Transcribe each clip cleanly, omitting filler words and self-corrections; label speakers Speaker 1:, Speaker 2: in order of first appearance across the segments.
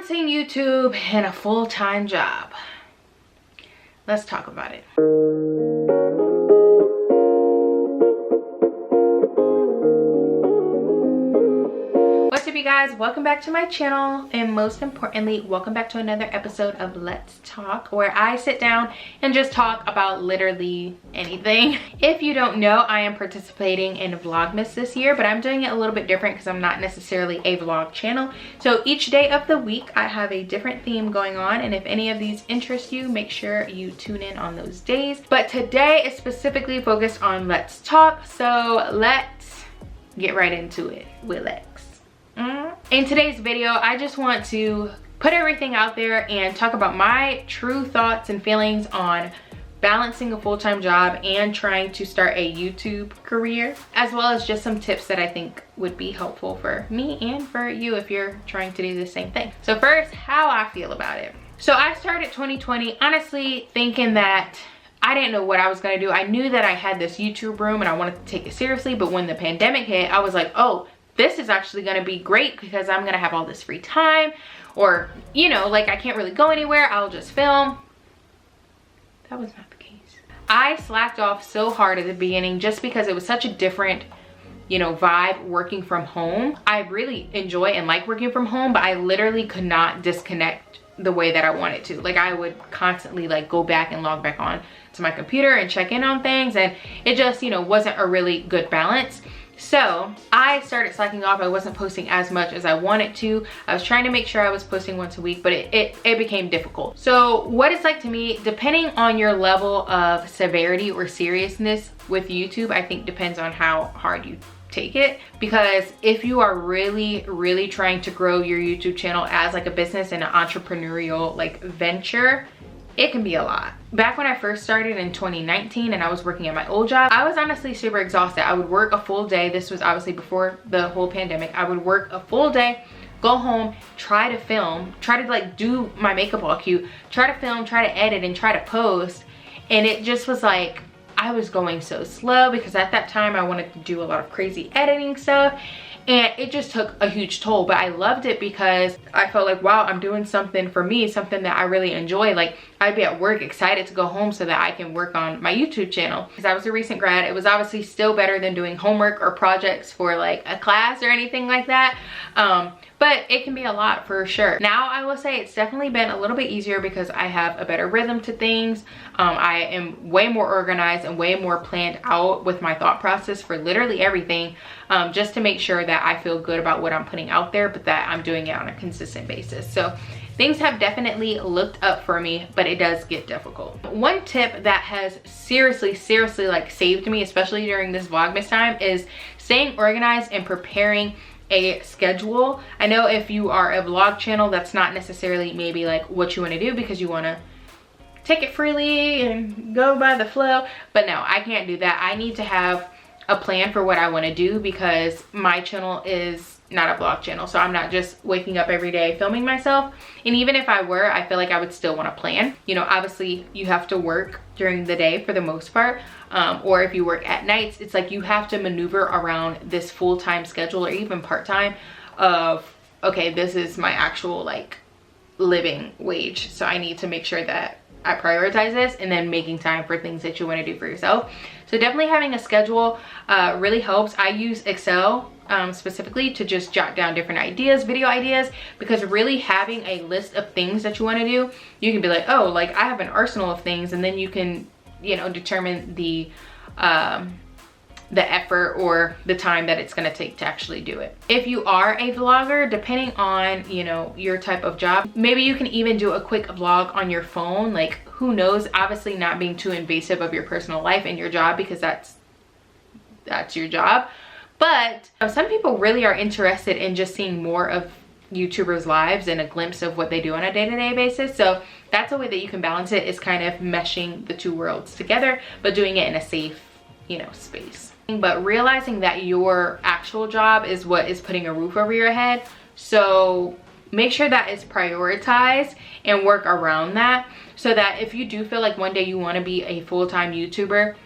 Speaker 1: balancing YouTube and a full-time job. Let's talk about it. What's up, you guys? Welcome back to my channel, and most importantly, welcome back to another episode of Let's Talk, where I sit down and just talk about literally anything. If you don't know, I am participating in Vlogmas this year, but I'm doing it a little bit different because I'm not necessarily a vlog channel. So each day of the week I have a different theme going on, and if any of these interest you, make sure you tune in on those days. But today is specifically focused on Let's Talk, so let's get right into it with Lex. In today's video, I just want to put everything out there and talk about my true thoughts and feelings on balancing a full-time job and trying to start a YouTube career, as well as just some tips that I think would be helpful for me and for you if you're trying to do the same thing. So first, how I feel about it. So I started 2020 honestly thinking that I didn't know what I was gonna do. I knew that I had this YouTube room and I wanted to take it seriously, but when the pandemic hit, I was like, oh, this is actually gonna be great because I'm gonna have all this free time, or, you know, like I can't really go anywhere, I'll just film. That was not the case. I slacked off so hard at the beginning just because it was such a different, you know, vibe working from home. I really enjoy and like working from home, but I literally could not disconnect the way that I wanted to. Like I would constantly like go back and log back on to my computer and check in on things, and it just, you know, wasn't a really good balance. So I started slacking off. I wasn't posting as much as I wanted to. I was trying to make sure I was posting once a week, but it became difficult. So what it's like to me, depending on your level of severity or seriousness with YouTube, I think depends on how hard you take it. Because if you are really trying to grow your YouTube channel as like a business and an entrepreneurial like venture, it can be a lot. Back when I first started in 2019 and I was working at my old job, I was honestly super exhausted. I would work a full day. This was obviously before the whole pandemic. I would work a full day, go home, try to film, try to like do my makeup all cute, try to film, try to edit, and try to post. And it just was like, I was going so slow because at that time I wanted to do a lot of crazy editing stuff. And it just took a huge toll, but I loved it because I felt like, wow, I'm doing something for me, something that I really enjoy. Like I'd be at work excited to go home so that I can work on my YouTube channel. Because I was a recent grad, it was obviously still better than doing homework or projects for like a class or anything like that. But it can be a lot for sure. Now I will say it's definitely been a little bit easier because I have a better rhythm to things. I am way more organized and way more planned out with my thought process for literally everything, just to make sure that I feel good about what I'm putting out there, but that I'm doing it on a consistent basis. So things have definitely looked up for me, but it does get difficult. One tip that has seriously like saved me, especially during this Vlogmas time, is staying organized and preparing a schedule. I know if you are a vlog channel, that's not necessarily maybe like what you want to do because you want to take it freely and go by the flow, but no, I can't do that. I need to have a plan for what I want to do because my channel is not a vlog channel, so I'm not just waking up every day filming myself. And even if I were, I feel like I would still want to plan. You know, obviously you have to work during the day for the most part, or if you work at nights, it's like you have to maneuver around this full-time schedule or even part-time of, okay, this is my actual like living wage, so I need to make sure that I prioritize this, and then making time for things that you want to do for yourself. So definitely having a schedule really helps. I use Excel specifically to just jot down different ideas, video ideas, because really having a list of things that you want to do, you can be like, oh, like I have an arsenal of things, and then you can, you know, determine the effort or the time that it's going to take to actually do it. If you are a vlogger, depending on, you know, your type of job, maybe you can even do a quick vlog on your phone. Like, who knows, obviously not being too invasive of your personal life and your job, because that's your job. But some people really are interested in just seeing more of YouTubers' lives and a glimpse of what they do on a day-to-day basis. So that's a way that you can balance it, is kind of meshing the two worlds together, but doing it in a safe, you know, space. But realizing that your actual job is what is putting a roof over your head. So make sure that is prioritized and work around that, so that if you do feel like one day you want to be a full-time YouTuber,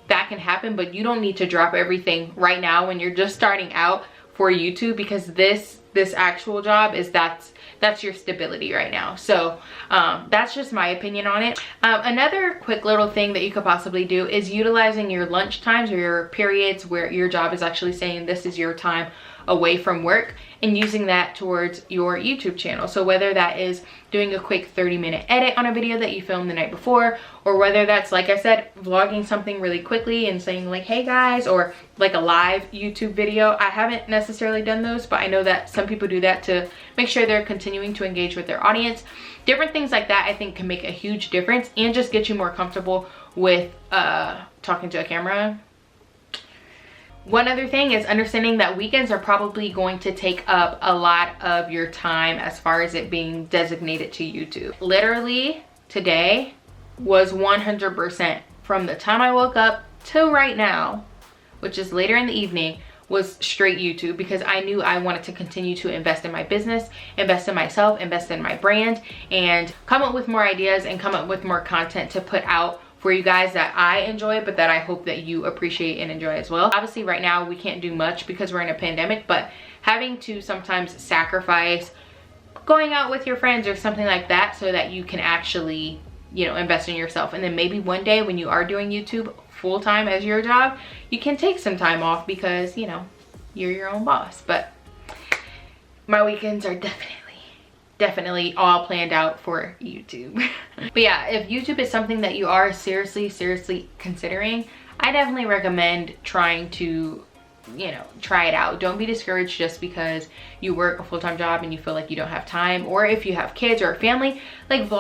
Speaker 1: that can happen. But you don't need to drop everything right now when you're just starting out for YouTube, because this this actual job is that's your stability right now. So that's just my opinion on it. Another quick little thing that you could possibly do is utilizing your lunch times or your periods where your job is actually saying this is your time away from work, and using that towards your YouTube channel. So whether that is doing a quick 30-minute edit on a video that you filmed the night before, or whether that's, like I said, vlogging something really quickly and saying like, hey guys, or like a live YouTube video. I haven't necessarily done those, but I know that some people do that to make sure they're continuing to engage with their audience. Different things like that I think can make a huge difference and just get you more comfortable with talking to a camera. One other thing is understanding that weekends are probably going to take up a lot of your time as far as it being designated to YouTube. Literally today was 100% from the time I woke up till right now, which is later in the evening, was straight YouTube, because I knew I wanted to continue to invest in my business, invest in myself, invest in my brand, and come up with more ideas and come up with more content to put out for you guys that I enjoy, but that I hope that you appreciate and enjoy as well. Obviously right now we can't do much because we're in a pandemic, but having to sometimes sacrifice going out with your friends or something like that so that you can actually, you know, invest in yourself. And then maybe one day when you are doing YouTube full-time as your job, you can take some time off because, you know, you're your own boss. But my weekends are definitely all planned out for YouTube. But yeah, if YouTube is something that you are seriously considering, I definitely recommend trying to, you know, try it out. Don't be discouraged just because you work a full-time job and you feel like you don't have time, or if you have kids or a family, like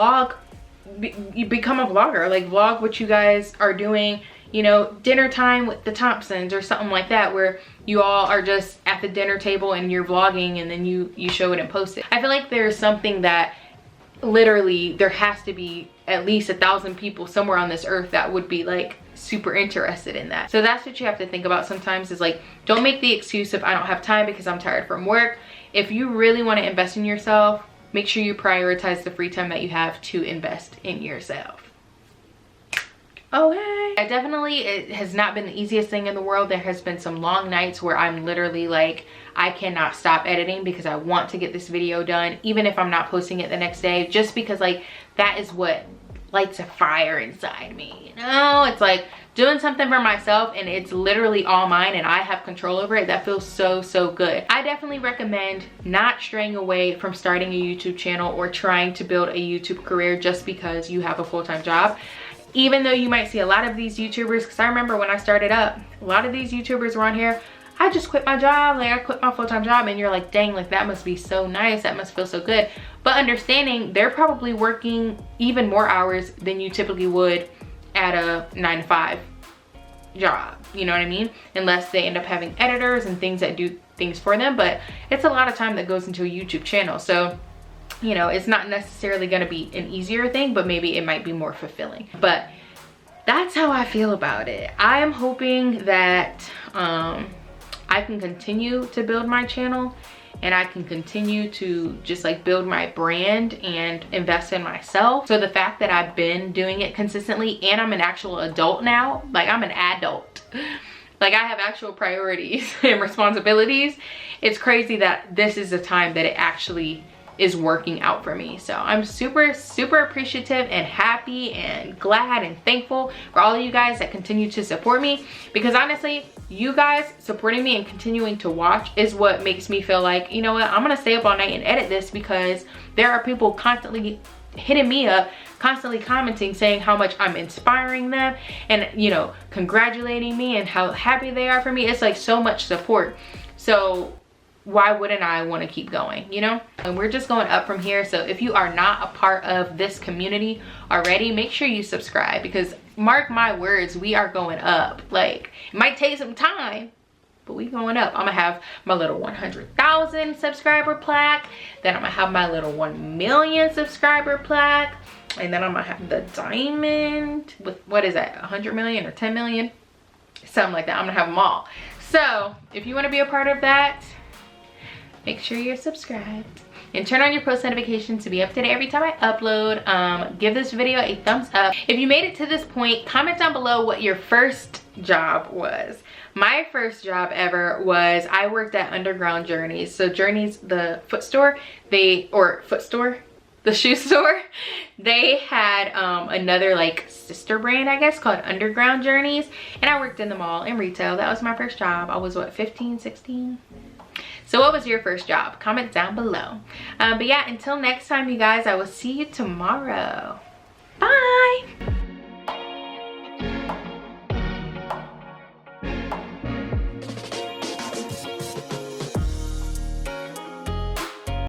Speaker 1: you become a vlogger, like vlog what you guys are doing, you know, dinner time with the Thompsons or something like that, where you all are just at the dinner table and you're vlogging and then you show it and post it. I feel like there's something that literally there has to be at least 1,000 people somewhere on this earth that would be like super interested in that. So that's what you have to think about sometimes, is like, don't make the excuse of I don't have time because I'm tired from work. If you really want to invest in yourself, make sure you prioritize the free time that you have to invest in yourself. Okay. It has not been the easiest thing in the world. There has been some long nights where I'm literally like, I cannot stop editing because I want to get this video done, even if I'm not posting it the next day, just because like that is what lights a fire inside me, you know? It's like doing something for myself and it's literally all mine and I have control over it. That feels so good. I definitely recommend not straying away from starting a YouTube channel or trying to build a YouTube career just because you have a full-time job. Even though you might see a lot of these YouTubers, because I remember when I started up, a lot of these YouTubers were on here, I just quit my job, like I quit my full-time job, and you're like, dang, like that must be so nice, that must feel so good. But understanding they're probably working even more hours than you typically would at a 9-to-5 job, you know what I mean? Unless they end up having editors and things that do things for them, but it's a lot of time that goes into a YouTube channel. So, you know, it's not necessarily going to be an easier thing, but maybe it might be more fulfilling. But that's how I feel about it. I am hoping that I can continue to build my channel and I can continue to just like build my brand and invest in myself. So the fact that I've been doing it consistently and I'm an actual adult now, like I'm an adult, like I have actual priorities and responsibilities. It's crazy that this is the time that it actually is working out for me. So I'm super appreciative and happy and glad and thankful for all of you guys that continue to support me, because honestly, you guys supporting me and continuing to watch is what makes me feel like, you know what, I'm gonna stay up all night and edit this, because there are people constantly hitting me up, constantly commenting, saying how much I'm inspiring them and, you know, congratulating me and how happy they are for me. It's like so much support. So why wouldn't I want to keep going, you know? And we're just going up from here. So if you are not a part of this community already, make sure you subscribe, because mark my words, we are going up. Like, it might take some time, but we going up. I'm gonna have my little 100,000 subscriber plaque, then I'm gonna have my little 1 million subscriber plaque, and then I'm gonna have the diamond with, what is that, 100 million or 10 million, something like that. I'm gonna have them all. So if you want to be a part of that, make sure you're subscribed and turn on your post notifications to be up to date every time I upload. Give this video a thumbs up. If you made it to this point, comment down below what your first job was. My first job ever was, I worked at Underground Journeys. So Journeys, the foot store, the shoe store, they had another like sister brand, I guess, called Underground Journeys, and I worked in the mall in retail. That was my first job. I was what, 15, 16? So what was your first job? Comment down below. But yeah, until next time, you guys, I will see you tomorrow. Bye.